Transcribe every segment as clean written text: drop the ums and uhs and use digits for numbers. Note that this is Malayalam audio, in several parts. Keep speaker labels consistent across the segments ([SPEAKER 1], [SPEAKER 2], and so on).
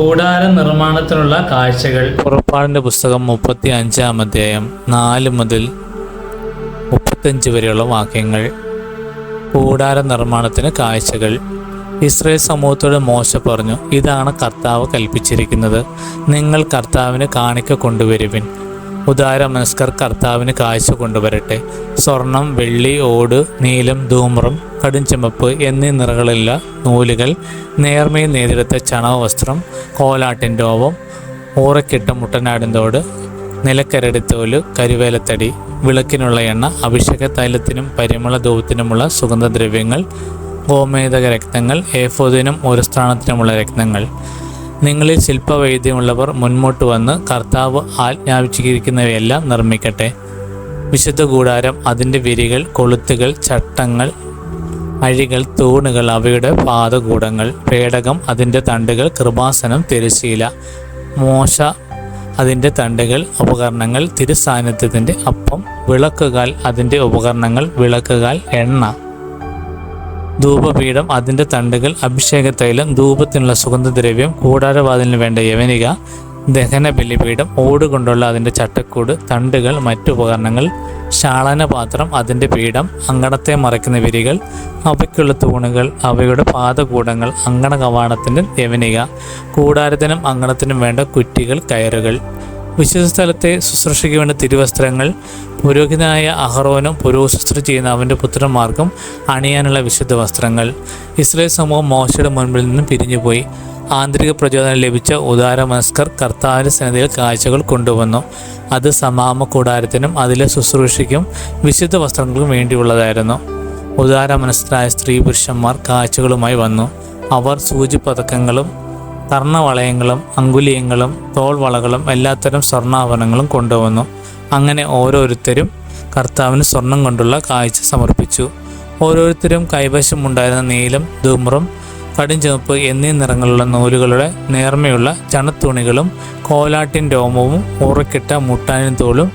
[SPEAKER 1] കൂടാര നിർമ്മാണത്തിനുള്ള കാഴ്ചകൾ. പുറപ്പാടിൻ്റെ പുസ്തകം 35-ാം അധ്യായം 4 മുതൽ 35 വരെയുള്ള വാക്യങ്ങൾ. കൂടാര നിർമ്മാണത്തിന് കാഴ്ചകൾ. ഇസ്രായേൽ സമൂഹത്തോട് മോശ പറഞ്ഞു, ഇതാണ് കർത്താവ് കൽപ്പിച്ചിരിക്കുന്നത്. നിങ്ങൾ കർത്താവിന് കാണിക്ക കൊണ്ടുവരുവിൻ. ഉദാരമനസ്കർ കർത്താവിന് കാഴ്ച കൊണ്ടുവരട്ടെ. സ്വർണം, വെള്ളി, ഓട്, നീലം, ധൂമ്രം, കടുംചുമപ്പ് എന്നീ നിറങ്ങളുള്ള നൂലുകൾ, നേർമയിൽ നെയ്തെടുത്ത ചണവ വസ്ത്രം, കോലാട്ടിൻ രോമം, ഊറക്കിട്ട മുട്ടനാടിൻ തോട്, നിലക്കരടിത്തോല്, കരുവേലത്തടി, വിളക്കിനുള്ള എണ്ണ, അഭിഷേക തൈലത്തിനും പരിമള ധൂപത്തിനുമുള്ള സുഗന്ധദ്രവ്യങ്ങൾ, ഗോമേതക രത്നങ്ങൾ, ഏഫോദിനും ഒരു സ്ഥാനത്തിനുമുള്ള രത്നങ്ങൾ. നിങ്ങളിൽ ശില്പവൈദ്യമുള്ളവർ മുൻപോട്ട് വന്ന് കർത്താവ് ആജ്ഞാപിച്ചിരിക്കുന്നവയെല്ലാം നിർമ്മിക്കട്ടെ. വിശുദ്ധ കൂടാരം, അതിൻ്റെ വിരികൾ, കൊളുത്തുകൾ, ചട്ടങ്ങൾ, അഴികൾ, തൂണുകൾ, അവയുടെ പാദകൂടങ്ങൾ, പേടകം, അതിൻ്റെ തണ്ടുകൾ, കൃപാസനം, തിരശ്ശീല, മോശ, അതിൻ്റെ തണ്ടുകൾ, ഉപകരണങ്ങൾ, തിരുസാന്നിധ്യത്തിൻ്റെ അപ്പം, വിളക്കുകാൽ, അതിൻ്റെ ഉപകരണങ്ങൾ, വിളക്കുകാൽ, എണ്ണ, ധൂപപീഠം, അതിൻ്റെ തണ്ടുകൾ, അഭിഷേക തൈലം, ധൂപത്തിനുള്ള സുഗന്ധദ്രവ്യം, കൂടാരവാതിലിന് വേണ്ട യവനിക, ദഹന ബലിപീഠം, ഓടുകൊണ്ടുള്ള അതിൻ്റെ ചട്ടക്കൂട്, തണ്ടുകൾ, മറ്റുപകരണങ്ങൾ, ശാളനപാത്രം, അതിൻ്റെ പീഠം, അങ്കണത്തെ മറയ്ക്കുന്ന വിരികൾ, അവയ്ക്കുള്ള തൂണുകൾ, അവയുടെ പാദകൂടങ്ങൾ, അങ്കണ കവാടത്തിൻ്റെ യവനിക, കൂടാരത്തിനും അങ്കണത്തിനും വേണ്ട കുറ്റികൾ, കയറുകൾ, വിശുദ്ധ സ്ഥലത്തെ ശുശ്രൂഷയ്ക്ക് വേണ്ട തിരുവസ്ത്രങ്ങൾ, പുരോഹിതനായ അഹറോനും പുരോശുശ്രൂഷ ചെയ്യുന്ന അവൻ്റെ പുത്രന്മാർക്കും അണിയാനുള്ള വിശുദ്ധ വസ്ത്രങ്ങൾ. ഇസ്രായേൽ സമൂഹം മോശയുടെ മുൻപിൽ നിന്നും പിരിഞ്ഞുപോയി. ആന്തരിക പ്രചോദനം ലഭിച്ച ഉദാരമനസ്കർ കർത്താവിൻ്റെ സന്നിധിയിൽ കാഴ്ചകൾ കൊണ്ടുവന്നു. അത് സമാഗമ കൂടാരത്തിനും അതിലെ ശുശ്രൂഷയ്ക്കും വിശുദ്ധ വസ്ത്രങ്ങൾക്കും വേണ്ടിയുള്ളതായിരുന്നു. ഉദാരമനസ്കരായ സ്ത്രീ പുരുഷന്മാർ കാഴ്ചകളുമായി വന്നു. അവർ സൂചിപ്പതക്കങ്ങളും കർണവളയങ്ങളും അങ്കുലീയങ്ങളും തോൾവളകളും എല്ലാത്തരം സ്വർണ്ണാഭരണങ്ങളും കൊണ്ടുവന്നു. അങ്ങനെ ഓരോരുത്തരും കർത്താവിന് സ്വർണം കൊണ്ടുള്ള കാഴ്ച സമർപ്പിച്ചു. ഓരോരുത്തരും കൈവശമുണ്ടായിരുന്ന നീലം, ധൂമ്രം, കടുംചുവപ്പ് എന്നീ നിറങ്ങളുള്ള നൂലുകളുടെ നേർമയുള്ള ചണത്തുണികളും കോലാട്ടിൻ രോമവും ഊറക്കിട്ട മുട്ടാനിൻ തോലും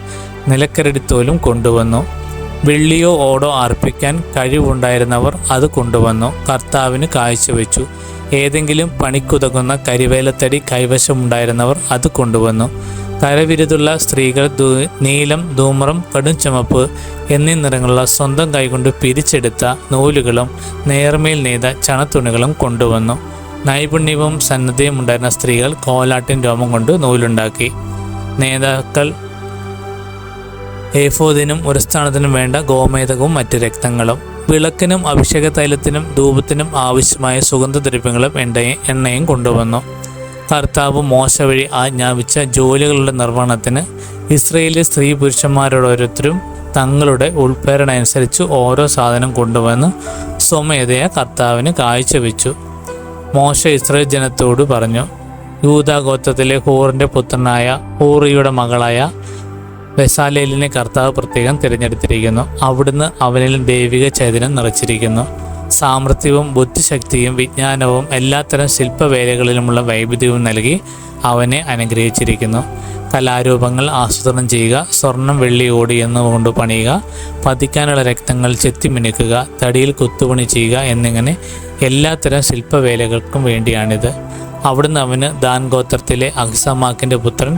[SPEAKER 1] നിലക്കരടിത്തോലും കൊണ്ടുവന്നു. വെള്ളിയോ ഓടോ അർപ്പിക്കാൻ കഴിവുണ്ടായിരുന്നവർ അത് കൊണ്ടുവന്നു കർത്താവിന് കാഴ്ചവെച്ചു. ഏതെങ്കിലും പണിക്കുതകുന്ന കരിവേലത്തടി കൈവശമുണ്ടായിരുന്നവർ അത് കൊണ്ടുവന്നു. കരവിരുതുള്ള സ്ത്രീകൾ നീലം, ധൂമ്രം, കടുംചുമപ്പ് എന്നീ നിറങ്ങളുള്ള സ്വന്തം കൈകൊണ്ട് പിരിച്ചെടുത്ത നൂലുകളും നേർമയിൽ നെയ്ത ചണത്തുണികളും കൊണ്ടുവന്നു. നൈപുണ്യവും സന്നദ്ധയും ഉണ്ടായിരുന്ന സ്ത്രീകൾ കോലാട്ടിൻ രോമം കൊണ്ട് നൂലുണ്ടാക്കി. നേതാക്കൾ ഏഫോദിനും ഒരു സ്ഥാനത്തിനും വേണ്ട ഗോമേതകവും മറ്റ് രക്തങ്ങളും, വിളക്കിനും അഭിഷേക തൈലത്തിനും ധൂപത്തിനും ആവശ്യമായ സുഗന്ധദ്രവ്യങ്ങളും എണ്ണയും കൊണ്ടുവന്നു. കർത്താവ് മോശ വഴി ആജ്ഞാപിച്ച ജോലികളുടെ നിർവഹണത്തിന് ഇസ്രായേലിലെ സ്ത്രീ പുരുഷന്മാരോരോരുത്തരും തങ്ങളുടെ ഉൾപ്പേരണ അനുസരിച്ച് ഓരോ സാധനം കൊണ്ടുവന്ന് സ്വമേധയാ കർത്താവിന് കാഴ്ചവെച്ചു. മോശ ഇസ്രായേൽ ജനത്തോട് പറഞ്ഞു, യൂദാ ഗോത്രത്തിലെ ഹൂറിൻ്റെ പുത്രനായ ഊറിയുടെ മകളായ ബെസാലേലിനെ കർത്താവ് പ്രത്യേകം തിരഞ്ഞെടുത്തിരിക്കുന്നു. അവിടുന്ന് അവനിൽ ദൈവിക ചൈതന്യം നിറച്ചിരിക്കുന്നു. സാമർത്ഥ്യവും ബുദ്ധിശക്തിയും വിജ്ഞാനവും എല്ലാത്തരം ശില്പവേലകളിലുമുള്ള വൈവിധ്യവും നൽകി അവനെ അനുഗ്രഹിച്ചിരിക്കുന്നു. കലാരൂപങ്ങൾ ആസൂത്രണം ചെയ്യുക, സ്വർണം, വെള്ളി, ഓടി എന്നുകൊണ്ട് പണിയുക, പതിക്കാനുള്ള രക്തങ്ങൾ ചെത്തിമിനുക്കുക, തടിയിൽ കുത്തുപണി ചെയ്യുക എന്നിങ്ങനെ എല്ലാത്തരം ശില്പവേലകൾക്കും വേണ്ടിയാണിത്. അവിടുന്ന് അവന് ദാൻ ഗോത്രത്തിലെ അഹിസാമാക്കിൻ്റെ പുത്രൻ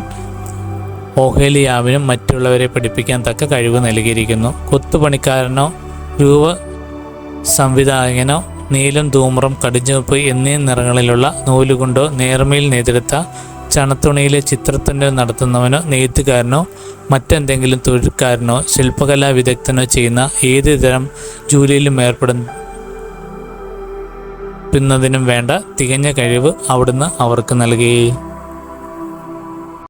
[SPEAKER 1] ഓഹേലിയാവിനും മറ്റുള്ളവരെ പഠിപ്പിക്കാൻ തക്ക കഴിവ് നൽകിയിരിക്കുന്നു. കൊത്തുപണിക്കാരനോ രൂപ സംവിധായകനോ നീലം, ധൂമ്രം, കടുംചുവപ്പ് എന്നീ നിറങ്ങളിലുള്ള നൂലുകൊണ്ടോ നേർമയിൽ നെയ്തെടുത്ത ചണത്തുണിയിലെ ചിത്രത്തുന്നൽ നടത്തുന്നവനോ നെയ്ത്തുകാരനോ മറ്റെന്തെങ്കിലും തൊഴിൽക്കാരനോ ശില്പകലാ വിദഗ്ധനോ ചെയ്യുന്ന ഏത് തരം ജോലിയിലും ഏർപ്പെടുന്നതിനും വേണ്ട തികഞ്ഞ കഴിവ് അവിടുന്ന് അവർക്ക് നൽകി.